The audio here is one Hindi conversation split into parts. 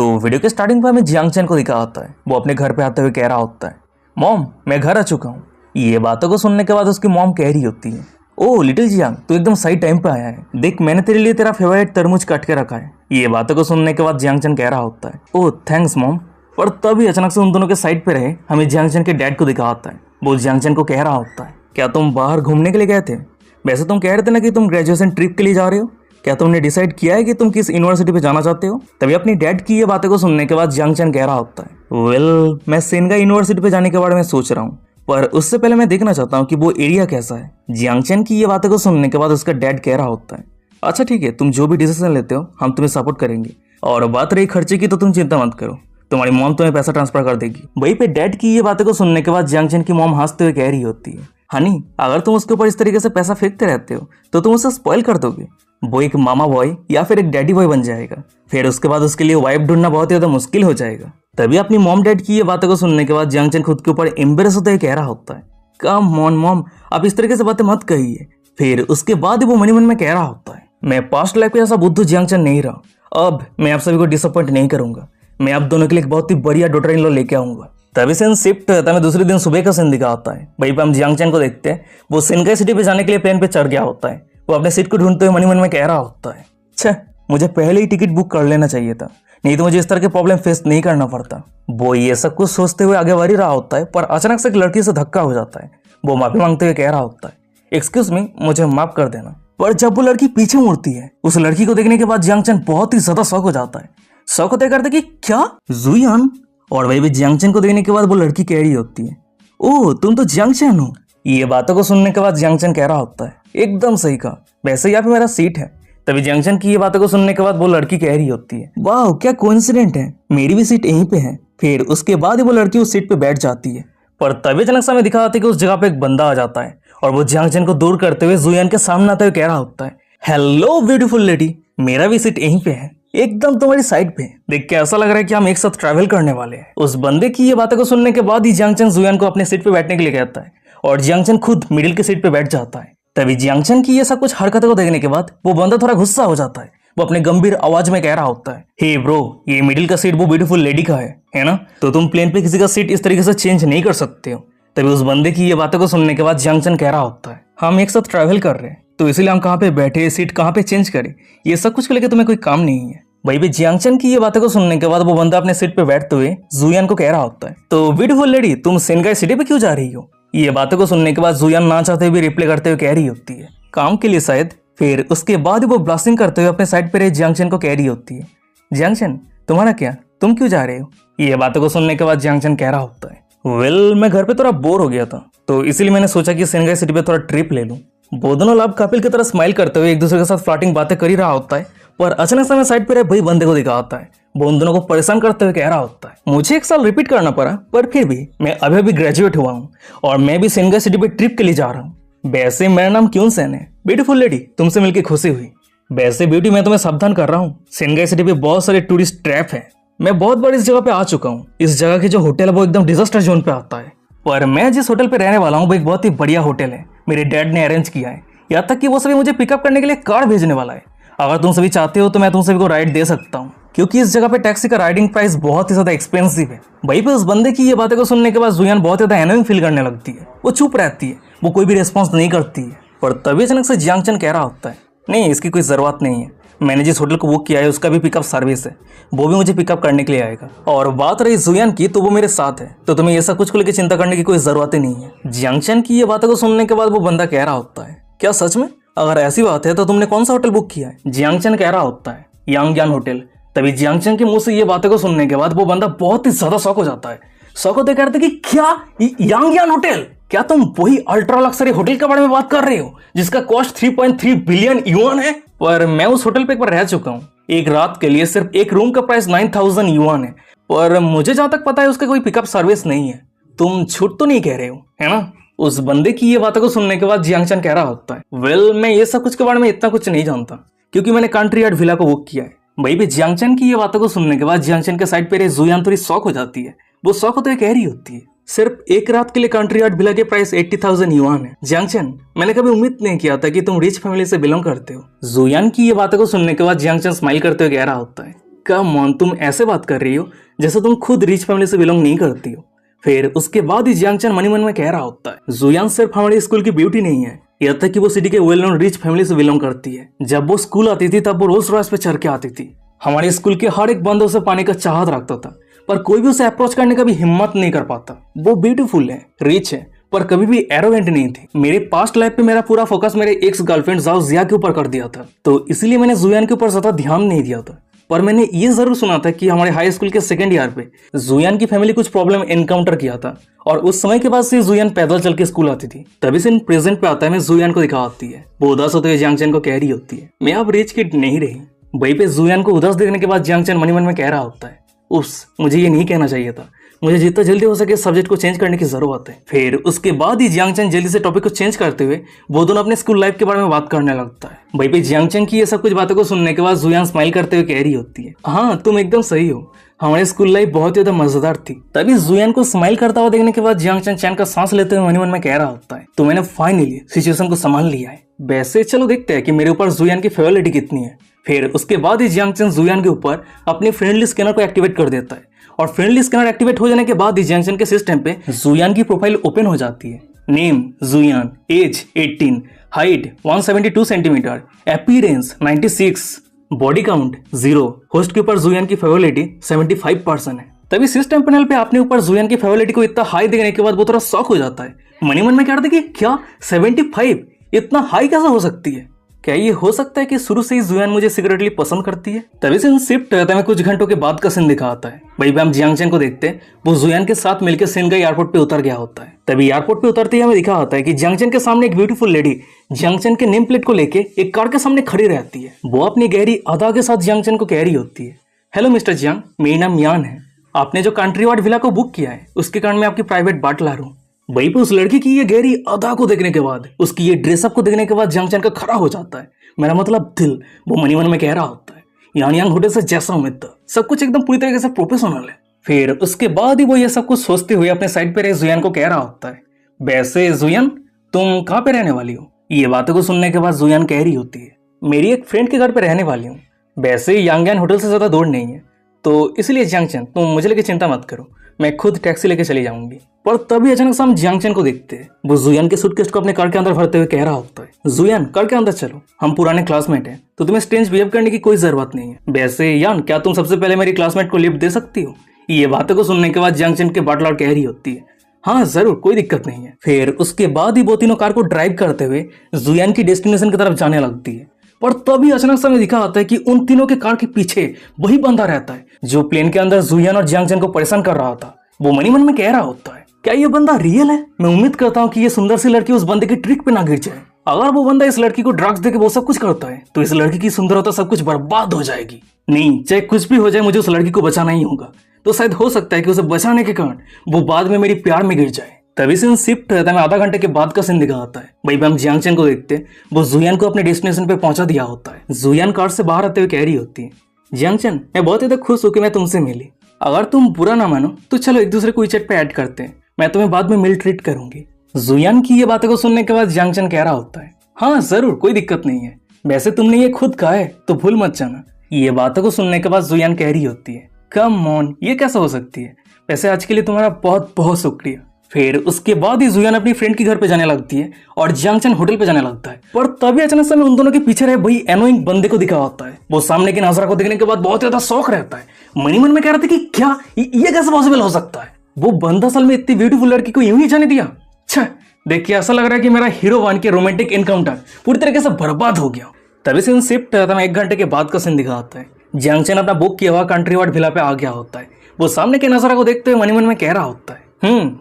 तो वीडियो के स्टार्टिंग पर हमें जियांग चैन को दिखा होता है, वो अपने घर पे आते हुए कह रहा होता है, मॉम मैं घर आ चुका हूँ। ये बातों को सुनने के बाद उसकी मॉम कह रही होती है, ओह लिटिल जियांग तू एकदम सही टाइम पे आया है, देख मैंने तेरे लिए तेरा फेवरेट तरबूज काट के रखा है। ये बातों को सुनने के बाद जियांग चैन कह रहा होता है, ओह थैंक्स मॉम। पर तभी अचानक से उन दोनों के साइड पे रहे हमें जियांग चैन के डैड को दिखा होता है। वो जियांग चैन को कह रहा होता है, क्या तुम बाहर घूमने के लिए गए थे? वैसे तुम कह रहे थे ना कि तुम ग्रेजुएशन ट्रिप के लिए जा रहे हो, क्या तुमने डिसाइड किया है कि तुम किस यूनिवर्सिटी पे जाना चाहते हो? तभी अपनी डैड की ये बातें को सुनने के बाद जियांग चैन कह रहा होता है, वेल मैं सेनगा यूनिवर्सिटी पे जाने के बारे में सोच रहा हूँ, पर उससे पहले मैं देखना चाहता हूँ कि वो एरिया कैसा है। जियांग चैन की ये बातें को सुनने के बाद उसका डैड कह रहा होता है, अच्छा ठीक है तुम जो भी डिसीजन लेते हो हम तुम्हें सपोर्ट करेंगे, और बात रही खर्चे की तो तुम चिंता मत करो, तुम्हारी मॉम तुम्हें पैसा ट्रांसफर कर देगी। वहीं पे डैड की ये बातें को सुनने के बाद जियांग चैन की मॉम हंसते हुए कह रही होती है, हनी अगर तुम उसके ऊपर इस तरीके से पैसा फेंकते रहते हो तो तुम उसे स्पॉइल कर दोगे, वो एक मामा बॉय या फिर एक डैडी बॉय बन जाएगा, फिर उसके बाद उसके लिए वाइफ ढूंढना बहुत ही ज्यादा मुश्किल हो जाएगा। तभी अपनी मॉम डैड की ये बातें को सुनने के बाद जियांग चैन खुद के ऊपर एम्बेरस होते हुए कह रहा होता है, कम ऑन मॉम आप इस तरीके से बातें मत कहिए। फिर उसके बाद वो मन में कह रहा होता है, मैं पास्ट लाइफ में ऐसा बुद्धू जियांग चैन नहीं रहा, अब मैं आप सभी को डिसअपॉइंट नहीं करूंगा, मैं आप दोनों के लिए एक बहुत ही बढ़िया डॉटर इन लॉ लेके आऊंगा। तभी सीन शिफ्ट होता है, दूसरे दिन सुबह का सीन दिखा होता है। वहीं पे हम जियांग चैन को देखते हैं, वो सेनगाई सिटी पे जाने के लिए प्लेन पे चढ़ गया होता है। वो अपने सीट को ढूंढते हुए मन में कह रहा होता है, छह मुझे पहले ही टिकट बुक कर लेना चाहिए था, नहीं तो मुझे इस तरह के प्रॉब्लम फेस नहीं करना पड़ता। वो ये सब कुछ सोचते हुए आगे बढ़ ही रहा होता है, पर अचानक से एक लड़की से धक्का हो जाता है। वो माफी मांगते हुए कह रहा होता है, एक्सक्यूज मी मुझे माफ कर देना। पर जब वो लड़की पीछे मुड़ती है, उस लड़की को देखने के बाद जियांग चैन बहुत ही ज्यादा शॉक हो जाता है। शॉक होते करते कि क्या जुयान? और वही भी जियांग चैन को देखने के बाद वो लड़की कह रही होती है, ओह तुम तो जियांग चैन हो। ये बातों को सुनने के बाद जियांग चैन कह रहा होता है, एकदम सही कहा, वैसे यहाँ पे मेरा सीट है। तभी जियांग चैन की ये बातों को सुनने के बाद वो लड़की कह रही होती है, वाह क्या कोइंसिडेंट है, मेरी भी सीट यहीं पे है। फिर उसके बाद वो लड़की उस सीट पे बैठ जाती है। पर तभी अचानक से हमें दिखा होता है कि उस जगह पे एक बंदा आ जाता है, और वो जियांग चैन को दूर करते हुए जुयान के सामने आते हुए कह रहा होता है, हेलो ब्यूटीफुल लेडी, मेरा भी सीट यहीं पे है, एकदम तुम्हारी साइड पे। देख के ऐसा लग रहा है कि हम एक साथ ट्रैवल करने वाले हैं। उस बंदे की ये बातें को सुनने के बाद ही जियांग चैन जुयान को अपने सीट पे बैठने के लिए कहता है, और जियांग चैन खुद मिडिल की सीट पे बैठ जाता है। तभी जियांग चैन की ये सब कुछ हरकतों को देखने के बाद वो बंदा थोड़ा गुस्सा हो जाता है। वो अपने गंभीर आवाज में कह रहा होता है, हे ब्रो ये मिडिल का सीट वो ब्यूटीफुल लेडी का है ना, तो तुम प्लेन पे किसी का सीट इस तरीके से चेंज नहीं कर सकते हो। तभी उस बंदे की ये बातों को सुनने के बाद जियांग चैन कह रहा होता है, हम एक साथ ट्रैवल कर रहे हैं तो इसलिए हम कहाँ पे बैठे, सीट कहाँ पे चेंज करें, ये सब कुछ को लेकर तुम्हें कोई काम नहीं है। वही भी जियांग चैन की ये बातें को सुनने के बाद वो बंदा अपने सीट पे बैठते हुए जुयान को कह रहा होता है, तो ब्यूटीफुल लेडी तुम सेनगाई सिटी पे क्यों जा रही हो? ये बातों को सुनने के बाद जुयान ना चाहते हुए रिप्लाई करते हुए कह रही होती है, काम के लिए शायद। फिर उसके बाद वो ब्लास्टिंग करते हुए अपने साइड पे रहे जियांग चैन को कह रही होती है, जियांग चैन तुम्हारा क्या, तुम क्यों जा रहे हो? ये बातों को सुनने के बाद जियांग चैन कह रहा होता है, वेल मैं घर पे थोड़ा बोर हो गया था तो इसीलिए मैंने सोचा कि सेनगाई सिटी पे थोड़ा ट्रिप ले लूं। वो दोनों लाभ कपिल की तरह स्माइल करते हुए एक दूसरे के साथ फ्लर्टिंग बातें कर ही रहा होता है, पर अचानक से साइड पे रहे भाई बंदे को दिखा होता है। वो उन दोनों को परेशान करते हुए कह रहा होता है, मुझे एक साल रिपीट करना पड़ा पर फिर भी मैं अभी अभी ग्रेजुएट हुआ हूँ और मैं भी सेनगाई सिटी पे ट्रिप के लिए जा रहा हूँ। वैसे मेरा नाम क्यून सेन है, ब्यूटीफुल लेडी तुमसे मिलकर खुशी हुई। वैसे ब्यूटी मैं तुम्हें सावधान कर रहा हूँ, सेनगाई सिटी पे बहुत सारे टूरिस्ट ट्रैप है, मैं बहुत बार इस जगह पे आ चुका हूँ। इस जगह की जो होटल है वो एकदम डिजास्टर जोन पे आता है, पर मैं जिस होटल पे रहने वाला हूँ वो एक बहुत ही बढ़िया होटल है, मेरे डैड ने अरेंज किया है, यहाँ तक कि वो सभी मुझे पिकअप करने के लिए कार भेजने वाला है। अगर तुम सभी चाहते हो तो मैं तुम सभी को राइड दे सकता हूँ, क्योंकि इस जगह पे टैक्सी का राइडिंग प्राइस बहुत ही ज्यादा एक्सपेंसिव है। वहीं पे उस बंदे की ये बातें को सुनने के बाद जुयान बहुत ज्यादा एनोइंग फील करने लगती है, वो चुप रहती है, वो कोई भी रिस्पॉन्स नहीं करती है। पर तभी अचानक से जियांग चैन कह रहा होता है, नहीं इसकी कोई जरूरत नहीं है, मैंने जिस होटल को बुक किया है उसका भी पिकअप सर्विस है, वो भी मुझे पिकअप करने के लिए आएगा। और बात रही जुयान की तो वो मेरे साथ है, तो तुम्हें ये सब कुछ को लेकर चिंता करने की कोई जरूरत ही नहीं है। जियांग चैन की ये बातों को सुनने के बाद वो बंदा कह रहा होता है, क्या सच में? अगर ऐसी बात है तो तुमने कौन सा होटल बुक किया है? जियांग चैन कह रहा होता है, यांगयान होटल। तभी जियांग चैन के मुंह से ये बातें को सुनने के बाद वो बंदा बहुत ही ज्यादा शॉक हो जाता है। शॉक होते कहते कि क्या यांगयान होटल? क्या तुम वही अल्ट्रा लक्सरी होटल के बारे में बात कर रहे हो जिसका कॉस्ट 3.3 बिलियन युआन है? पर मैं उस होटल पे एक बार रह चुका हूँ, एक रात के लिए सिर्फ एक रूम का प्राइस 9000 युआन है, पर मुझे जहां तक पता है उसका कोई पिकअप सर्विस नहीं है। तुम झूठ तो नहीं कह रहे हो है ना? उस बंदे की ये बातों को सुनने के बाद जियांग चैन कह रहा होता है, वेल मैं ये सब कुछ के बारे में इतना कुछ नहीं जानता क्योंकि मैंने कंट्री यार्ड विला को बुक किया है। वही भी जियांग चैन की ये बातों को सुनने के बाद जियांग चैन के साइड पे रहे जुयान थोड़ी शॉक हो जाती है। वो शॉक होते हुए कह रही होती है, सिर्फ एक रात के लिए कंट्री यार्ड विला के प्राइस 80,000 युआन है। जियांग चैन मैंने कभी उम्मीद नहीं किया था कि तुम रिच फैमिली से बिलोंग करते हो। जुयान की ये बातों को सुनने के बाद जियांग चैन स्माइल करते हुए कह रहा होता है, कम ऑन, तुम ऐसे बात कर रही हो जैसे तुम खुद रिच फैमिली से बिलोंग नहीं करती हो। फिर उसके बाद ही जियांगचन मन ही मन में कह रहा होता है, जुयान सिर्फ हमारे स्कूल की ब्यूटी नहीं है, यहाँ तक कि वो सिटी के वेल नोन रिच फैमिली से बिलोंग करती है। जब वो स्कूल आती थी तब वो रोल्स रॉयस पे चढ़ के आती थी। हमारे स्कूल के हर एक बंदों से पाने का चाहत रखता था, पर कोई भी उसे अप्रोच करने का भी हिम्मत नहीं कर पाता। वो ब्यूटीफुल है, रिच है, पर कभी भी एरोगेंट नहीं थी। मेरे पास्ट लाइफ पे मेरा पूरा फोकस मेरे एक्स गर्लफ्रेंड जाओ जिया के ऊपर कर दिया था, तो इसलिए मैंने जुयान के ऊपर ज्यादा ध्यान नहीं दिया था। पर मैंने ये जरूर सुना था कि हमारे हाई स्कूल के सेकंड ईयर पे जुयान की फैमिली कुछ प्रॉब्लम एनकाउंटर किया था, और उस समय के बाद से जुयान पैदल चल के स्कूल आती थी। तभी से प्रेजेंट पे आता है, मैं जुयान को दिखा आती है। वो उदास होते हुए जियांगचन को कह रही होती है, मैं अब रिच किड नहीं रही। वहीं पे जुयान को उदास देखने के बाद जियांगचन मन ही मन में कह रहा होता है, उस मुझे ये नहीं कहना चाहिए था, मुझे जितना जल्दी हो सके सब्जेक्ट को चेंज करने की जरूरत है। फिर उसके बाद ही जियांगचन जल्दी से टॉपिक को चेंज करते हुए वो दोनों अपने स्कूल लाइफ के बारे में बात करने लगता है। वहीं पे जियांगचन की ये सब कुछ बातों को सुनने के बाद जुयान स्माइल करते हुए कह रही होती है, हाँ तुम एकदम सही हो, हमारी स्कूल लाइफ बहुत ही ज्यादा मजेदार थी। तभी जुयान को स्माइल करता हुआ देखने के बाद जियांगचन चैन का सांस लेते हुए मन ही मन में कह रहा होता है, तो मैंने फाइनली सिचुएशन को संभाल लिया है। वैसे चलो देखते हैं कि मेरे ऊपर जुयान की फेवरिटी कितनी है। फिर उसके बाद ही जियांगचन जुयान के ऊपर अपनी फ्रेंडली स्कैनर को एक्टिवेट कर देता है, और फ्रेंडली स्कैनर एक्टिवेट हो जाने के बाद ही जियांगचन के सिस्टम पे जुयान की प्रोफाइल ओपन हो जाती है। Name Juyan, age 18, height 172 centimetre, appearance 96, body count 0, host के ऊपर जुयान की फेवरिटी 75% है। तभी सिस्टम पैनल पे अपने ऊपर जुयान की फेवरिटी को इतना हाई देखने के बाद वो थोड़ा शॉक हो जाता है। मनी मन में क्या कि क्या 75 इतना हाई कैसे हो सकती है? क्या ये हो सकता है कि शुरू से ही जुयान मुझे सिक्रेटली पसंद करती है? तभी से शिफ्ट रहता है, कुछ घंटों के बाद का सीन दिखा आता है। वही हम जियांगचन को देखते हैं, वो जुयान के साथ मिलकर सेनगाई एयरपोर्ट पे उतर गया होता है। तभी एयरपोर्ट पे उतरते ही हमें दिखा होता है कि जियांगचन के सामने एक ब्यूटीफुल लेडी जियांगचन के नेम प्लेट को लेके एक कार के सामने खड़ी रहती है। वो अपनी गहरी अदा के साथ जियांगचन को कह रही होती है, हेलो मिस्टर जियांग, मेरा नाम यान है, आपने जो कंट्री वार्ड विला को बुक किया है उसके कारण मैं आपकी प्राइवेट बात ला रहा हूँ। वहीं पे उस लड़की की ये गहरी अदा को देखने के बाद, उसकी ये ड्रेसअप को देखने के बाद जियांगचन का खड़ा हो जाता है, मेरा मतलब दिल। वो मनी मन में कह रहा होता है, यान होटल से जैसा उम्मीद था, सब कुछ एकदम पूरी तरीके से प्रोफेशनल है। फिर उसके बाद ही वो ये सब कुछ सोचते हुए अपने साइड पे रहे जुयान को कह रहा होता है, वैसे जुयान तुम कहाँ पे रहने वाली हो? ये बातों को सुनने के बाद जुयान कह रही होती है, मेरी एक फ्रेंड के घर पे रहने वाली हूँ, वैसे यांगयान होटल से ज्यादा दूर नहीं है, तो इसलिए जियांगचन तुम मुझे लेके चिंता मत करो, मैं खुद टैक्सी लेके चली जाऊंगी। पर तभी अचानक से हम जियांगचन को देखते हैं, वो जुयान के सूटकेस को अपने कार के अंदर भरते हुए कह रहा होता है, जुयान कार के अंदर चलो, हम पुराने क्लासमेट हैं, तो तुम्हें स्ट्रेंज बिहेव करने की कोई जरूरत नहीं है। वैसे यान क्या तुम सबसे पहले मेरी क्लासमेट को लिफ्ट दे सकती हो? ये बातों को सुनने के बाद जियांगचन के बाटलार कह रही होती है, हाँ जरूर, कोई दिक्कत नहीं है। फिर उसके बाद ही वो तीनों कार को ड्राइव करते हुए जुयान की डेस्टिनेशन की तरफ जाने लगती है। पर तभी अचानक से हमें दिखा आता है कि उन तीनों के कार के पीछे वही बंदा रहता है जो प्लेन के अंदर जुयान और जियांगचन को परेशान कर रहा था। वो मनी मन में कह रहा होता है, क्या ये बंदा रियल है? मैं उम्मीद करता हूँ कि ये सुंदर सी लड़की उस बंदे की ट्रिक पे ना गिर जाए। अगर वो बंदा इस लड़की को ड्रग्स देके वो सब कुछ करता है तो इस लड़की की सुंदरता सब कुछ बर्बाद हो जाएगी। नहीं, चाहे कुछ भी हो जाए, मुझे उस लड़की को बचाना ही होगा। तो शायद हो सकता है कि उसे बचाने के कारण वो बाद में मेरी प्यार में गिर जाए। तभी सीन शिफ्ट रहता है, आधा घंटे के बाद का सीन दिखा आता है। वहीं पे हम जियांगचन को देखते हैं, वो जुयान को अपने डेस्टिनेशन पे पहुंचा दिया होता है। जुयान कार से बाहर आते हुए कह रही होती है, जियांगचन मैं बहुत ज्यादा खुश हूँ कि मैं तुमसे मिली। अगर तुम बुरा ना मानो तो चलो एक दूसरे को चैट पे ऐड करते हैं, मैं तुम्हें बाद में मिल ट्रीट करूंगी। जुयान की ये बातें को सुनने के बाद जियांगचन कह रहा होता है, हाँ जरूर, कोई दिक्कत नहीं है, वैसे तुमने ये खुद कहा है तो भूल मत जाना। ये बातों को सुनने के बाद जुयान कह रही होती है, कम ऑन, ये कैसे हो सकती है? वैसे आज के लिए तुम्हारा बहुत बहुत शुक्रिया। फिर उसके बाद ही जुयान अपनी फ्रेंड के घर पे जाने लगती है और जियांगचन होटल पे जाने लगता है। पर तभी अचानक से उन दोनों के पीछे रहे वही एनोइंग बंदे को दिखा होता है। वो सामने की नजरा को देखने के बाद बहुत ज्यादा शौक रहता है। मनी मन में कह रहा था कि क्या ये कैसे पॉसिबल हो सकता है? वो बंदा असल में इतनी ब्यूटीफुल लड़की को यूं ही जाने दिया? अच्छा, देखिए ऐसा लग रहा है कि मेरा हीरो वन के रोमांटिक एनकाउंटर पूरी तरीके से बर्बाद हो गया। तभी सीन शिफ्ट रहता है, 1 घंटे के बाद का सीन दिखा आता है। जियांगचन अपना बुक किया हुआ कंट्री वार्ड विला पे आ गया होता है। वो सामने के नजारा को देखते हुए मनी मन में कह रहा होता है,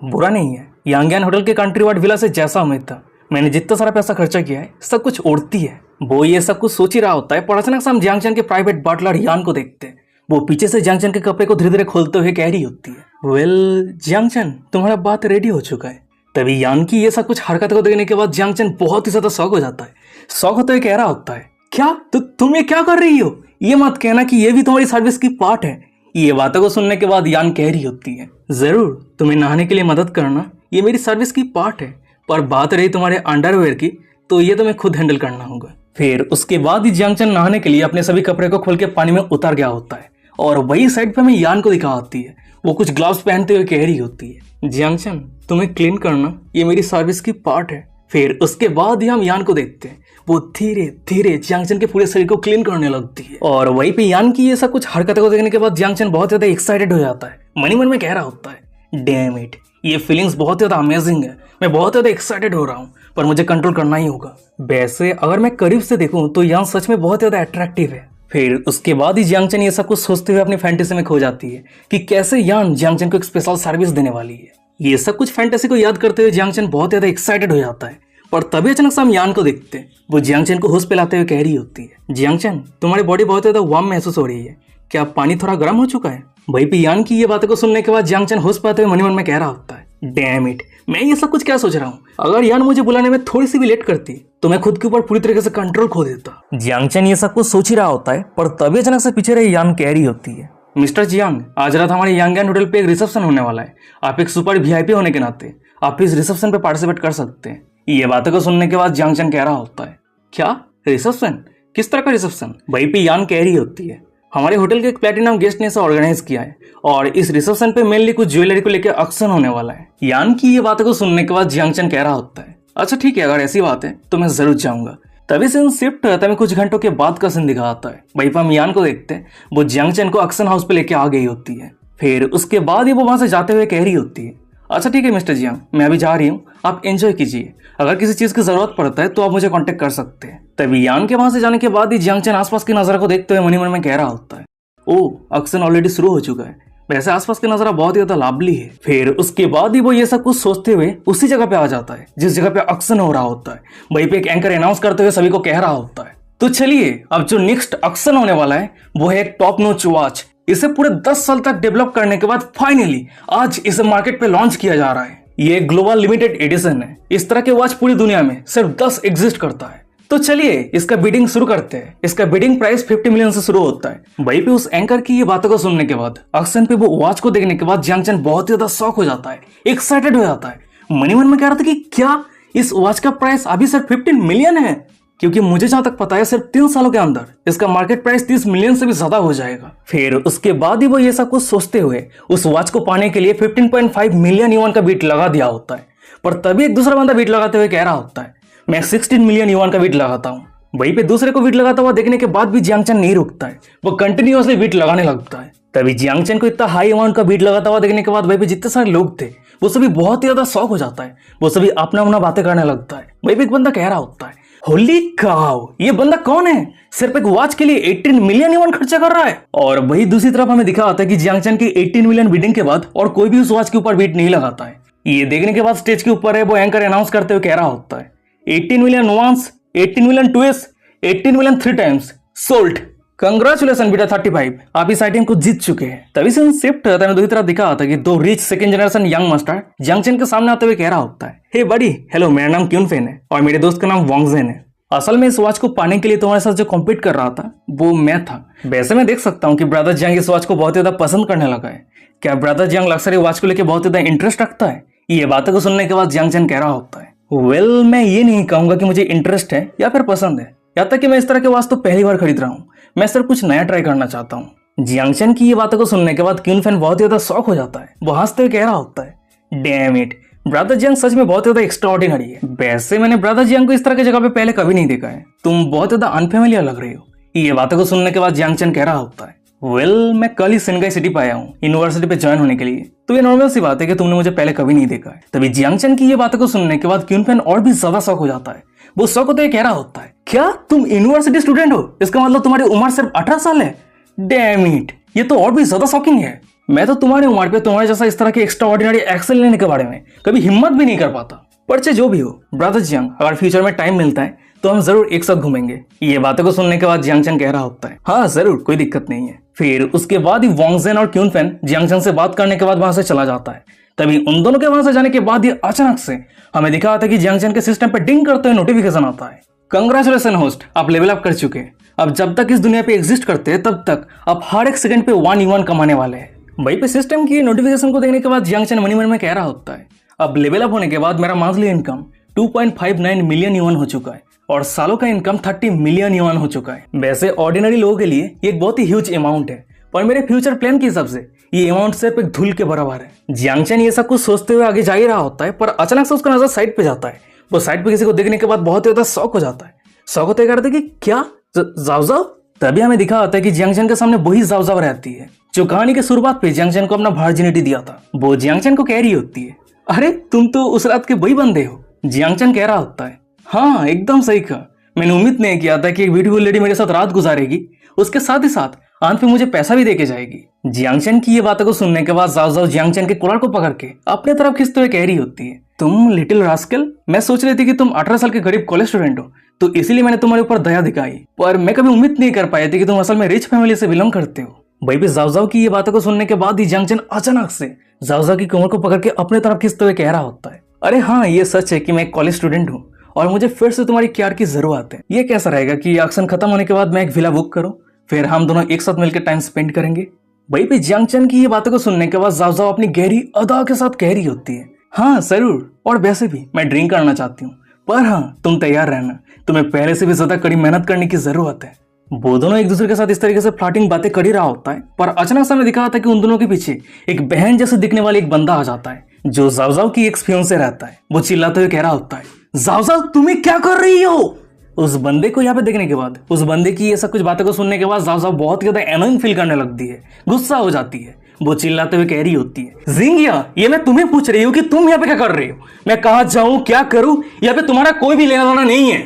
बुरा नहीं है, यांगयान होटल के कंट्री वार्ड विला से जैसा उम्मीद था, मैंने जितना सारा पैसा खर्चा किया है सब कुछ उड़ती है। वो ये सब कुछ सोच ही रहा होता है, पर अचानक से हम जियांगचन के प्राइवेट बाटलर यान को देखते हैं। वो पीछे से जियांगचन के कपड़े को धीरे धीरे खोलते हुए कह रही होती है, वेल जियांगचन, तुम्हारा बात रेडी हो चुका है। तभी यान की ये सब कुछ हरकत को देखने के बाद जियांगचन बहुत ही ज्यादा शौक हो जाता है। शौक होते हुए कह रहा होता है, क्या तुम ये क्या कर रही हो? ये मत कहना कि ये भी तुम्हारी सर्विस की पार्ट है। ये बातों को सुनने के बाद यान कह रही होती है, जरूर, तुम्हें नहाने के लिए मदद करना ये मेरी सर्विस की पार्ट है, पर बात रही तुम्हारे अंडरवेयर की तो ये तुम्हें खुद हैंडल करना होगा। फिर उसके बाद ही जियांगचन नहाने के लिए अपने सभी कपड़े को खोल के पानी में उतर गया होता है और वही साइड पे हमें यान को दिखा आती है, वो कुछ ग्लव्स पहनते हुए कह रही होती है, जियांगचन तुम्हें क्लीन करना ये मेरी सर्विस की पार्ट है। फिर उसके बाद ही हम यान को देखते हैं, वो धीरे धीरे जियांगचन के पूरे शरीर को क्लीन करने लगती है। और वहीं पे यान की ये सब कुछ हरकतों को देखने के बाद जियांगचन बहुत ज्यादा एक्साइटेड हो जाता है, मन ही मन में कह रहा होता है, डैम इट, ये फीलिंग्स बहुत ज्यादा अमेजिंग है, मैं बहुत ज्यादा एक्साइटेड हो रहा हूँ, पर मुझे कंट्रोल करना ही होगा। वैसे अगर मैं करीब से देखूं तो यान सच में बहुत ज्यादा अट्रैक्टिव है। फिर उसके बाद ही जियांगचन ये सब कुछ सोचते हुए अपनी फैंटेसी में खो जाती है कि कैसे यान जियांगचन को एक स्पेशल सर्विस देने वाली है। ये सब कुछ फैंटेसी को याद करते हुए जियांगचन बहुत ज्यादा एक्साइटेड हो जाता है, पर तभी अचानक से हम यान को देखते हैं, वो जियांगचन को होश पिलाते हुए कह रही होती है, जियांगचन तुम्हारी बॉडी बहुत ज्यादा वार्म महसूस हो रही है, क्या पानी थोड़ा गर्म हो चुका है? वहीं पे यान की ये बातें को सुनने के बाद जियांगचन होश पाते हुए मन ही मन में कह रहा होता है, डैम इट, मैं ये सब कुछ क्या सोच रहा हूँ, अगर यान मुझे बुलाने में थोड़ी सी भी लेट करती तो मैं खुद के ऊपर पूरी तरीके से कंट्रोल खो देता। जियांगचन ये सब कुछ सोच ही रहा होता है, पर तभी अचानक से पीछे रही यान कह रही होती है, मिस्टर जियांग, आज रात हमारे यांगयान होटल पे एक रिसेप्शन होने वाला है, आप एक सुपर वीआईपी होने के नाते आप इस रिसेप्शन पे पार्टिसिपेट कर सकते हैं। ये बातों को सुनने के बाद जियांगचन कह रहा होता है, क्या रिसेप्शन, किस तरह का रिसेप्शन? वहीं पे यान कह रही होती है, हमारे होटल के एक प्लेटिनम गेस्ट ने इसे ऑर्गेनाइज किया है और इस रिसेप्शन पे मेनली कुछ ज्वेलरी को लेकर ऑक्शन होने वाला है। यान की ये बातों को सुनने के बाद जियांगचन कह रहा होता है, अच्छा ठीक है, अगर ऐसी बात है तो मैं जरूर जाऊंगा। तभी सीन शिफ्ट होता है, कुछ घंटों के बाद का सीन दिखाता है। वहीं पर हम यान को देखते हैं, वो जियांगचन को ऑक्शन हाउस पे लेके आ गई होती है। फिर उसके बाद ही वो वहां से जाते हुए कह रही होती है, अच्छा ठीक है मिस्टर जियांग, मैं अभी जा रही हूँ, आप एंजॉय कीजिए, अगर किसी चीज की जरूरत पड़ता है तो आप मुझे कांटेक्ट कर सकते हैं। तभी यान के वहां से जाने के बाद ही जियांगचन आसपास की नजारा को देखते हुए मन ही मन में कह रहा होता है, ओ ऑक्शन ऑलरेडी शुरू हो चुका है, वैसे आसपास की नजारा बहुत ही ज्यादा लाभली है। फिर उसके बाद ही वो ये सब कुछ सोचते हुए उसी जगह पे आ जाता है जिस जगह पे ऑक्शन हो रहा होता है। वहीं पे एक एंकर अनाउंस करते हुए सभी को कह रहा होता है, तो चलिए अब जो नेक्स्ट ऑक्शन होने वाला है वो है एक टॉप नॉच वॉच। इसे पूरे 10 साल तक डेवलप करने के बाद फाइनली आज इसे मार्केट पे लॉन्च किया जा रहा है। ये एक ग्लोबल लिमिटेड एडिशन है, इस तरह के वॉच पूरी दुनिया में सिर्फ 10 एग्जिस्ट करता है। तो चलिए इसका बिडिंग शुरू करते हैं। इसका बिडिंग प्राइस 50 मिलियन से शुरू होता है। वहीं पे उस एंकर की ये बातों को सुनने के बाद, ऑक्शन पे वो वॉच को देखने के बाद जियांगचन बहुत ही ज्यादा शॉक हो जाता है, एक्साइटेड हो जाता है, मन ही मन में कह रहा था कि क्या इस वॉच का प्राइस अभी सिर्फ 15 मिलियन है? क्योंकि मुझे जहां तक पता है सिर्फ 3 सालों के अंदर इसका मार्केट प्राइस 30 मिलियन से भी ज्यादा हो जाएगा। फिर उसके बाद ही वो ये सब कुछ सोचते हुए उस वॉच को पाने के लिए 15.5 मिलियन युआन का बीट लगा दिया होता है। पर तभी एक दूसरा बंदा बीट लगाते हुए कह रहा होता है, मैं 16 मिलियन युआन का बीट लगाता हूँ। वहीं पे दूसरे को बीट लगाता हुआ देखने के बाद भी जियांगचन नहीं रुकता है, वो कंटिन्यूअसली बीट लगाने लगता है। तभी जियांगचन को इतना हाई अमाउंट का बीट लगाता हुआ देखने के बाद वहीं पे जितने सारे लोग थे वो सभी बहुत ही ज्यादा शॉक हो जाता है, वो सभी अपना अपना बातें करने लगता है। वहीं पे एक बंदा कह रहा होता है, होली काउ, ये बंदा कौन है, सिर्फ एक वॉच के लिए 18 मिलियन युआन खर्चा कर रहा है। और वही दूसरी तरफ हमें दिखा होता है कि जियांगचन की 18 मिलियन बीटिंग के बाद और कोई भी उस वॉच के ऊपर बीट नहीं लगाता है। ये देखने के बाद स्टेज के ऊपर है वो एंकर अनाउंस करते हुए कह रहा होता है, 18 million once, 18 million twice, 18 million 3 times sold. Congratulation बेटा 35, आप इस आइटम को जीत चुके हैं। तभी से शिफ्ट होता है, दूसरी तरफ दिखा होता है कि दो rich second generation young master Jiangchen के सामने आते हुए कह रहा होता है, हे बड़ी, हेलो, मेरा नाम क्यूनफेन है और मेरे दोस्त का नाम वांगजेन है। असल में इस वॉच को पाने के लिए तुम्हारे साथ जो कॉम्पीट कर रहा था वो मैं था। वैसे मैं देख सकता हूँ कि ब्रदर जियांग इस वॉच को बहुत ज्यादा पसंद करने लगा है। क्या ब्रदर जियांग लक्सरी वॉच को लेकर बहुत ज्यादा इंटरेस्ट रखता है? ये बातों को सुनने के बाद जियांगचन कह रहा होता है, वेल मैं ये नहीं कहूंगा कि मुझे इंटरेस्ट है या फिर पसंद है, या तक कि मैं इस तरह के वॉच तो पहली बार खरीद रहा हूँ, मैं सिर्फ कुछ नया ट्राई करना चाहता हूँ। जियांगचन की ये बातों को सुनने के बाद क्यूनफेन बहुत ज्यादा शॉक हो जाता है, वो हंसते हुए कह रहा होता है, डैम इट, ब्रदर जियांग सच में बहुत ज्यादा एक्स्ट्राऑर्डिनरी है। वैसे मैंने ब्रदर जियांग को इस तरह की जगह पे पहले कभी नहीं देखा है, तुम बहुत ज्यादा अनफेमिलियर लग रहे हो। ये बातों को सुनने के बाद जियांगचन कह रहा होता है, वेल मैं कल ही सिनगाई सिटी पे आया हूँ यूनिवर्सिटी पे ज्वाइन होने के लिए, तो ये नॉर्मल सी बात है कि तुमने मुझे पहले कभी नहीं देखा है। तभी जियांगचन की ये बातों को सुनने के बाद क्यूनफेन और भी ज्यादा शॉक हो जाता है, वो शॉक होते हुए कह रहा होता है, क्या तुम यूनिवर्सिटी स्टूडेंट हो? इसका मतलब तुम्हारी उम्र सिर्फ 18 साल है? डैम इट, ये तो और भी ज्यादा शॉकिंग है। मैं तो तुम्हारी उम्र पे तुम्हारे जैसा इस तरह के एक्स्ट्राऑर्डिनरी एक्शन लेने के बारे में कभी हिम्मत भी नहीं कर पाता। पर चाहे जो भी हो ब्रदर जियांग, अगर फ्यूचर में टाइम मिलता है तो हम जरूर एक साथ घूमेंगे। ये बातों को सुनने के बाद जियांगचन कह रहा होता है, हाँ जरूर, कोई दिक्कत नहीं है। फिर उसके बाद ही वांगजेन और क्यूनफेन जियांगचन से बात करने के बाद वहां से चला जाता है। तभी उन दोनों के वहां से जाने के बाद ये अचानक से हमें दिखा आता है कि जियांगचन के सिस्टम पे डिंग करते हुए नोटिफिकेशन आता है, कंग्रेचुलेशन होस्ट, आप लेवल अप कर चुके हैं। अब जब तक इस दुनिया पे एग्जिस्ट करते हैं तब तक आप हर एक सेकंड पे 1 युआन कमाने वाले हैं। वहीं पे सिस्टम की नोटिफिकेशन को देखने के बाद जियांगचन मन ही मन में कह रहा होता है, अब लेवल अप होने के बाद मेरा मंथली इनकम 2.59 मिलियन युआन हो चुका है और सालों का इनकम 30 मिलियन युआन हो चुका है। वैसे ऑर्डिनरी लोगों के लिए ये एक बहुत ही ह्यूज अमाउंट है, पर मेरे फ्यूचर प्लान के हिसाब से ये अमाउंट सिर्फ एक धूल के बराबर है। जियांग चैन ये सब कुछ सोचते हुए आगे जा ही रहा होता है, पर अचानक से उसका नजर साइड पे जाता है। वो साइड पे किसी को देखने के बाद बहुत ही ज्यादा शॉक हो जाता है। शॉक होते करते कि क्या जाओ जाओ। तभी हमें दिखा होता है कि जियांग चैन के सामने वही जाओ जाओ रहती है जो कहानी के शुरुआत पे जियांग चैन को अपना वर्जिनिटी दिया था। वो जियांग चैन को कह रही होती है, अरे तुम तो उस रात के वही बंदे हो। जियांग चैन कह रहा होता है, हाँ एकदम सही कहा, मैंने उम्मीद नहीं किया था कि एक ब्यूटीफुल लेडी मेरे साथ रात गुजारेगी, उसके साथ ही साथ अंत में मुझे पैसा भी देके जाएगी। जियांग चैन की ये बातों को सुनने के बाद जाओ जाओ जियांग चैन के कॉलर को पकड़ के अपने तरफ खींचते हुए कह रही होती है, तुम लिटिल रास्कल, मैं सोच रही थी कि तुम 18 साल के करीब कॉलेज स्टूडेंट हो, तो इसीलिए मैंने तुम्हारे ऊपर दया दिखाई, पर मैं कभी उम्मीद नहीं कर पाई थी कि तुम असल में रिच फैमिली से बिलोंग करते हो। भाई भी जाओ जाओ की ये बातों को सुनने के बाद ही जियांग चैन अचानक से जाओ जाओ की कमर को पकड़ के अपने तरफ खींचते हुए कह रहा होता है, अरे हाँ ये सच है कि मैं एक कॉलेज स्टूडेंट हूँ और मुझे फिर से तुम्हारी केयर की जरूरत है। ये कैसा रहेगा कि एक्शन खत्म होने के बाद मैं एक विला बुक करूं, फिर हम दोनों एक साथ मिलकर टाइम स्पेंड करेंगे। वही पे जियांग चैन की ये बातों को सुनने के बाद जाओ जाओ अपनी गहरी अदा के साथ कह रही होती है, हाँ जरूर, और वैसे भी मैं ड्रिंक करना चाहती हूँ, पर हाँ तुम तैयार रहना, तुम्हें पहले से भी ज्यादा कड़ी मेहनत करने की जरूरत है। वो दोनों एक दूसरे के साथ इस तरीके से फ्लर्टिंग बातें कर ही रहा होता है, पर अचानक से हमें दिखा था कि उन दोनों के पीछे एक बहन जैसे दिखने वाली एक बंदा आ जाता है जो जाओ जाओ की एक फियोंसे रहता है। वो चिल्लाते हुए कह रहा होता है, जाओ जाओ तुम्हें क्या कर रही हो। उस बंदे को यहाँ पे देखने के बाद, उस बंदे की ये सब कुछ बातों को सुनने के बाद जाओ जाओ बहुत ही ज्यादा एनोइंग फील करने लगती है, गुस्सा हो जाती है। वो चिल्लाते हुए कह रही होती है, जिंगिया ये मैं तुम्हें पूछ रही हूँ कि तुम यहाँ पे क्या कर रही हो, मैं कहाँ जाऊँ क्या करूँ, यहाँ पे तुम्हारा कोई भी लेना देना नहीं है।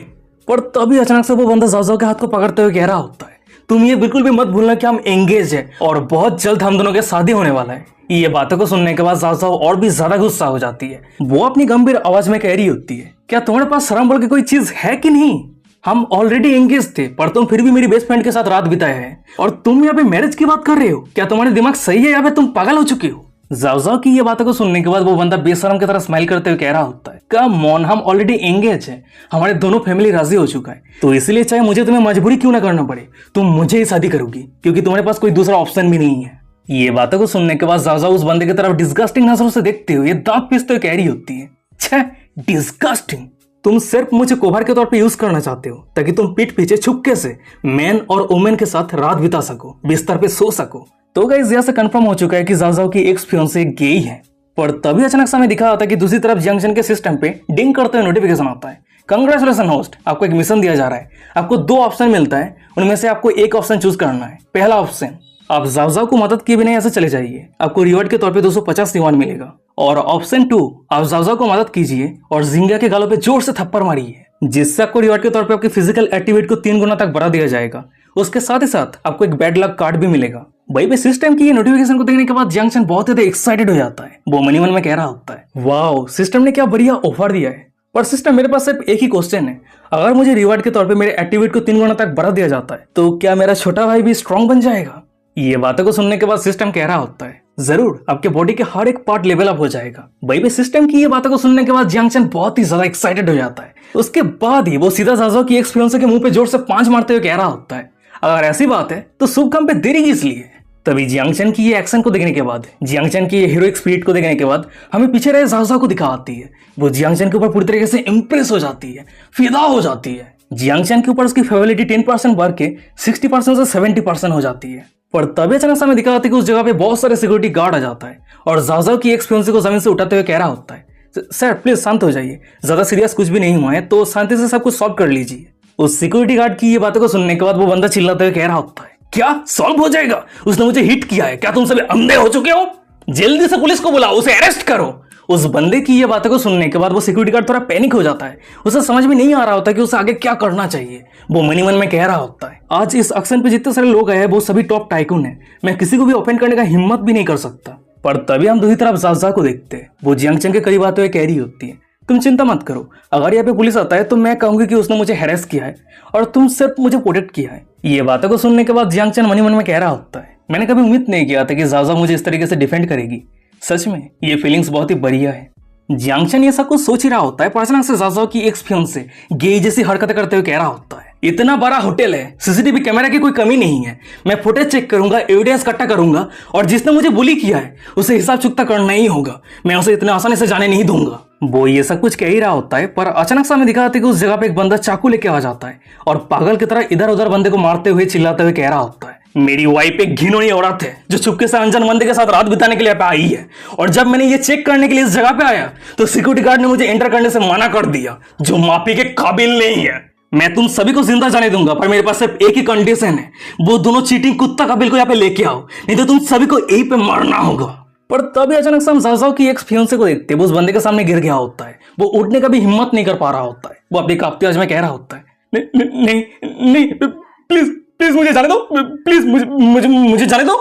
पर तभी अचानक से वो बंदा जाओ जाओ के हाथ को पकड़ते हुए कह रहा होता है, तुम ये बिल्कुल भी मत भूलना कि हम एंगेज है और बहुत जल्द हम दोनों के शादी होने वाला है। ये बातों को सुनने के बाद जाओ जाओ और भी ज्यादा गुस्सा हो जाती है। वो अपनी गंभीर आवाज में कह रही होती है, क्या तुम्हारे पास शर्म बोल के कोई चीज है कि नहीं, हम ऑलरेडी एंगेज थे पर तुम फिर भी मेरी बेस्ट फ्रेंड के साथ रात बिताए हैं और तुम यहाँ पे मैरिज की बात कर रहे हो, क्या तुम्हारे दिमाग सही है या फिर तुम पागल हो चुके हो। जाओ जाओ की ये बातों को सुनने के बाद वो बंदा बेशरम की तरह स्माइल करते हुए कह रहा होता है, कम ऑन, हम ऑलरेडी एंगेज है, हमारे दोनों फैमिली राजी हो चुका है, तो इसलिए चाहे मुझे तुम्हें मजबूरी क्यों ना करना पड़े, तुम मुझे ही शादी करोगी क्योंकि तुम्हारे पास कोई दूसरा ऑप्शन भी नहीं है। ये बातों को सुनने के बाद जाओ जाओ उस बंदे की तरफ डिस्गस्टिंग नजरों से देखते हुए दांत पीसते हुए कह रही होती है, छे डिस्गस्टिंग, तुम सिर्फ मुझे कोभार के तौर पे यूज करना चाहते हो ताकि तुम पीठ पीछे छुपके से मैन और वुमेन के साथ रात बिता सको, बिस्तर पे सो सको। तो गाइस यहाँ से कंफर्म हो चुका है कि जाओ जाओ की एक्स फियोंसे गे है। पर तभी अचानक से हमें दिखा होता है कि दूसरी तरफ जियांग चैन के सिस्टम पे डिंग करते हुए नोटिफिकेशन आता है, कंग्रेचुलेशन होस्ट, आपको एक मिशन दिया जा रहा है, आपको 2 ऑप्शन मिलता है, उनमें से आपको एक ऑप्शन चूज करना है। पहला ऑप्शन, आप जाओ जाओ को मदद किए बिना ऐसे चले जाइए, आपको रिवॉर्ड के तौर पे 250 युआन मिलेगा। और ऑप्शन 2, आप जाओ जाओ को मदद कीजिए और जिंगा के गालों पे जोर से थप्पड़ मारिए, जिससे आपको रिवॉर्ड के तौर पे आपकी फिजिकल एक्टिविटी को 3 गुना तक बढ़ा दिया जाएगा। उसके साथ ही साथ आपको एक बैड लक कार्ड भी मिलेगा। भाई पे सिस्टम की ये नोटिफिकेशन को देखने के बाद जियांग चैन बहुत ज्यादा एक्साइटेड हो जाता है। वो मनी मन में कह रहा होता है, वाओ सिस्टम ने क्या बढ़िया ऑफर दिया है। पर सिस्टम मेरे पास सिर्फ एक ही क्वेश्चन है, अगर मुझे रिवॉर्ड के तौर पे मेरे एक्टिविटी को 3 गुना तक बढ़ा दिया जाता है तो क्या मेरा छोटा भाई भी स्ट्रांग बन जाएगा। ये बातों को सुनने के बाद सिस्टम कह रहा होता है, जरूर, आपके बॉडी के हर एक पार्ट लेवल अप हो जाएगा। भाई पे सिस्टम की ये बातों को सुनने के बाद जियांग चैन बहुत ही ज्यादा एक्साइटेड हो जाता है। उसके बाद ही वो सीधा जाओ जाओ की एक्स फियोंसे के मुंह पे जोर से 5 मारते हुए कह रहा होता है, अगर ऐसी बात है तो शुभ काम पे देरी किस लिए। तभी जियांग चैन की ये एक्शन को देखने के बाद, जियांग चैन की ये हीरोइक स्पिरिट को देखने के बाद हमें पीछे रहे जाओ जाओ को दिखा आती है। वो जियांग चैन के ऊपर पूरी तरीके से इंप्रेस हो जाती है, फिदा हो जाती है। जियांग चैन के ऊपर उसकी फेवरेलिटी 10% बढ़ के 60% से 70% हो जाती है। पर तभी अचानक से हमें दिखा आती है कि उस जगह पे बहुत सारे सिक्योरिटी गार्ड आ जाता है और जाओ जाओ की एक्स फियोंसे को जमीन से उठाते हुए कह रहा होता है, सर प्लीज शांत हो जाइए, ज्यादा सीरियस कुछ भी नहीं हुआ है, तो शांति से सब कुछ सॉल्व कर लीजिए। उस सिक्योरिटी गार्ड की ये बातों को सुनने के बाद वो बंदा चिल्लाते हुए कह रहा होता है, क्या सॉल्व हो जाएगा, उसने मुझे हिट किया है, क्या तुम सभी अंधे हो चुके हो, जल्दी से पुलिस को बुलाओ, उसे अरेस्ट करो। उस बंदे की ये बातों को सुनने के बाद वो सिक्योरिटी गार्ड थोड़ा पैनिक हो जाता है, उसे समझ में नहीं आ रहा होता कि उसे आगे क्या करना चाहिए। वो मनी मन में कह रहा होता है, आज इस एक्शन पे जितने सारे लोग आए वो सभी टॉप टाइकून है, मैं किसी को भी ओपन करने का हिम्मत भी नहीं कर सकता। पर तभी हम दूसरी तरफ जाओ जाओ को देखते हैं। वो जियांग चैन के करीब आते हुए कह रही होती है, तुम चिंता मत करो, अगर यहाँ पे पुलिस आता है तो मैं कहूंगी कि उसने मुझे हैरेस किया है और तुम सिर्फ मुझे प्रोटेक्ट किया है। ये बातों को सुनने के बाद जियांग चैन मनी मन में कह रहा होता है, मैंने कभी उम्मीद नहीं किया था कि जाओ जाओ मुझे इस तरीके से डिफेंड करेगी, सच में ये फीलिंग्स बहुत ही बढ़िया है। जियांग चैन ये सब कुछ सोच ही रहा होता है, पर अचानक से जाओ जाओ की एक्स फियोंसे गे जैसी हरकतें करते हुए कह रहा होता है, इतना बड़ा होटल है, सीसीटीवी कैमरा की कोई कमी नहीं है, मैं फुटेज चेक करूंगा, एविडेंस इकट्ठा करूंगा और जिसने मुझे बुली किया है उसे हिसाब चुकता करना ही होगा, मैं उसे इतने आसानी से जाने नहीं दूंगा। वो ये सब कुछ कह ही रहा होता है, पर अचानक से हमें दिखाते कि उस जगह पे एक बंदा चाकू लेके आ जाता है और पागल की तरह इधर उधर बंदे को मारते हुए चिल्लाते हुए कह रहा होता है, मेरी वाइफ एक घिनौनी औरत है जो चुपके से अनजान बंदे के साथ रात बिताने के लिए पे आई है। और जब मैंने ये चेक करने के लिए इस जगह पे आया तो सिक्योरिटी गार्ड ने मुझे एंटर करने से मना कर दिया, जो माफी के काबिल नहीं है। मैं तुम सभी को जिंदा जाने दूंगा, पर मेरे पास सिर्फ एक ही कंडीशन है, वो दोनों चीटिंग कुत्ता कपिल को यहाँ पे लेके आओ, नहीं तो तुम सभी को यहीं पे मरना होगा। पर तभी अचानक से हम जाओ की एक फियांसे को देखते, वो उस बंदे के सामने गिर गया होता है। वो उठने का भी हिम्मत नहीं कर पा रहा होता है। वो अपनी कांपती आवाज में कह रहा होता है, नहीं नहीं, प्लीज प्लीज मुझे जाने दो, प्लीज मुझे जाने दो।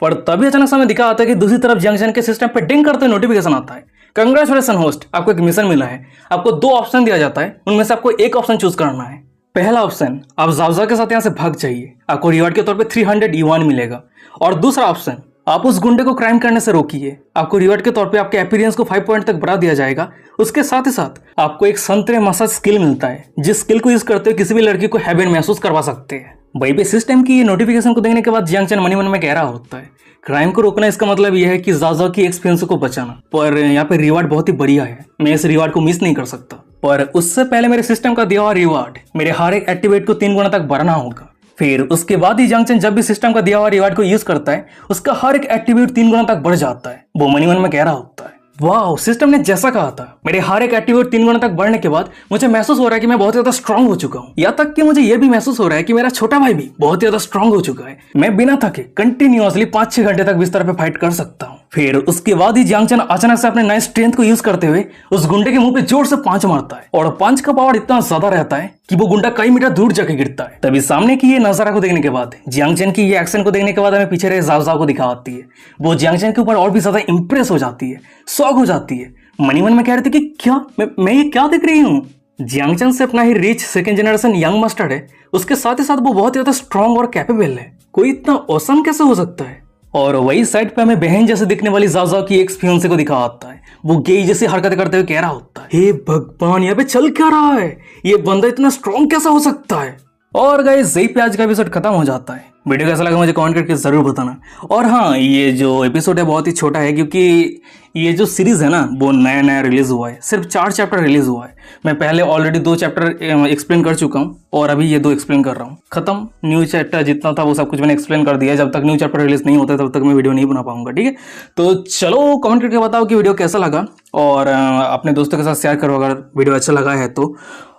पर तभी अचानक से हमें दिखा आता है कि दूसरी तरफ जंक्शन के सिस्टम पे डिंग करते नोटिफिकेशन आता है, कंग्रेचुलेशन होस्ट, आपको एक मिशन मिला है। आपको 2 ऑप्शन दिया जाता है, उनमें से आपको एक ऑप्शन चूज करना है। पहला ऑप्शन, आप जावजा के साथ यहाँ से भाग जाइए, आपको रिवार्ड के तौर पे 300 युआन मिलेगा। और दूसरा ऑप्शन, आप उस गुंडे को क्राइम करने से रोकिए, आपको रिवार्ड के तौर पे आपके अपीयरेंस को 5 पॉइंट तक बढ़ा दिया जाएगा। उसके साथ ही साथ आपको एक संतरे मसाज स्किल मिलता है, जिस स्किल को यूज करते हुए किसी भी लड़की को हैबिट महसूस करवा सकते हैं। वही पे सिस्टम की ये नोटिफिकेशन को देखने के बाद जियांग चैन मन में कह रहा होता है, क्राइम को रोकना इसका मतलब यह है कि जावजा की एक्सपीरियंस को बचाना, पर यहाँ पे रिवार्ड बहुत ही बढ़िया है, मैं इस रिवार्ड को मिस नहीं कर सकता। पर उससे पहले मेरे सिस्टम का दिया हुआ रिवार्ड मेरे हर एक एक्टिवेट को 3 गुना तक बढ़ाना होगा। फिर उसके बाद ही जियांग चैन जब भी सिस्टम का दिया हुआ रिवार्ड को यूज करता है, उसका हर एक एक्टिवेट 3 गुना तक बढ़ जाता है। वो मन में कह रहा होता है, वाह, सिस्टम ने जैसा कहा था, मेरे हर एक एक्टिवेट 3 गुना तक बढ़ने के बाद मुझे महसूस हो रहा है कि मैं बहुत ज्यादा स्ट्रांग हो चुका हूँ। यहाँ तक कि मुझे यह भी महसूस हो रहा है कि मेरा छोटा भाई भी बहुत ज्यादा स्ट्रांग हो चुका है। मैं बिना थके कंटिन्यूअसली 5-6 घंटे तक बिस्तर पे फाइट कर सकता हूँ। फिर उसके बाद ही जियांग चैन अचानक से अपने नए स्ट्रेंथ को यूज करते हुए उस गुंडे के मुंह पे जोर से पांच मारता है, और पांच का पावर इतना ज्यादा रहता है कि वो गुंडा कई मीटर दूर जाके गिरता है। तभी सामने की ये नजारा को देखने के बाद, जियांग चैन की ये एक्शन को देखने के बाद हमें पीछे रहे जावजा को दिखाती है। वो जियांग चैन के ऊपर और भी ज्यादा इंप्रेस हो जाती है, शॉक हो जाती है। मन में कह रही थी कि क्या मैं ये क्या देख रही हूँ। जियांग चैन से अपना ही rich second generation young master है, उसके साथ ही साथ वो बहुत ज्यादा स्ट्रांग और कैपेबल है। कोई इतना औसम कैसे हो सकता है। और वही साइड पे हमें बहन जैसे दिखने वाली जावजा की एक फियांसे को दिखा आता है। वो गेई जैसी हरकतें करते हुए कह रहा होता है, हे भगवान, यहाँ पे चल क्या रहा है, ये बंदा इतना स्ट्रांग कैसा हो सकता है। और गाइस, यही पे आज का एपिसोड खत्म हो जाता है। वीडियो कैसा लगा मुझे कमेंट करके जरूर बताना। और हाँ, ये जो एपिसोड है बहुत ही छोटा है, क्योंकि ये जो सीरीज है ना वो नया नया रिलीज हुआ है, सिर्फ 4 चैप्टर रिलीज हुआ है। मैं पहले ऑलरेडी 2 चैप्टर एक्सप्लेन कर चुका हूँ और अभी ये 2 एक्सप्लेन कर रहा हूँ। खत्म, न्यू चैप्टर जितना था वो सब कुछ मैंने एक्सप्लेन कर दिया। जब तक न्यू चैप्टर रिलीज नहीं होता तब तक मैं वीडियो नहीं बना पाऊंगा, ठीक है। तो चलो कमेंट करके बताओ कि वीडियो कैसा लगा, और अपने दोस्तों के साथ शेयर करो अगर वीडियो अच्छा लगा है तो।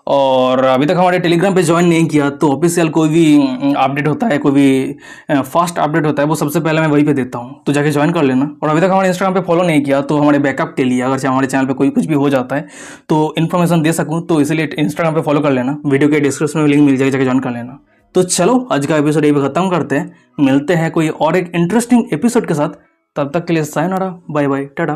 और अभी तक हमारे टेलीग्राम पे ज्वाइन नहीं किया तो ऑफिशियल कोई भी अपडेट होता है, कोई भी फास्ट अपडेट होता है, वो सबसे पहले मैं वहीं पे देता हूँ, तो जाके ज्वाइन कर लेना। और अभी तक हमारे इंस्टाग्राम पे फॉलो नहीं किया तो हमारे बैकअप के लिए, अगर हमारे चैनल पे कोई कुछ भी हो जाता है तो इन्फॉर्मेशन दे सकूँ, तो इसलिए इंस्टाग्राम पे फॉलो कर लेना। वीडियो के डिस्क्रिप्शन में लिंक मिल जाएगा, जाके ज्वाइन कर लेना। तो चलो आज का एपिसोड यही पे खत्म करते हैं, मिलते हैं कोई और एक इंटरेस्टिंग एपिसोड के साथ। तब तक के लिए सायोनारा, बाय बाय, टाटा।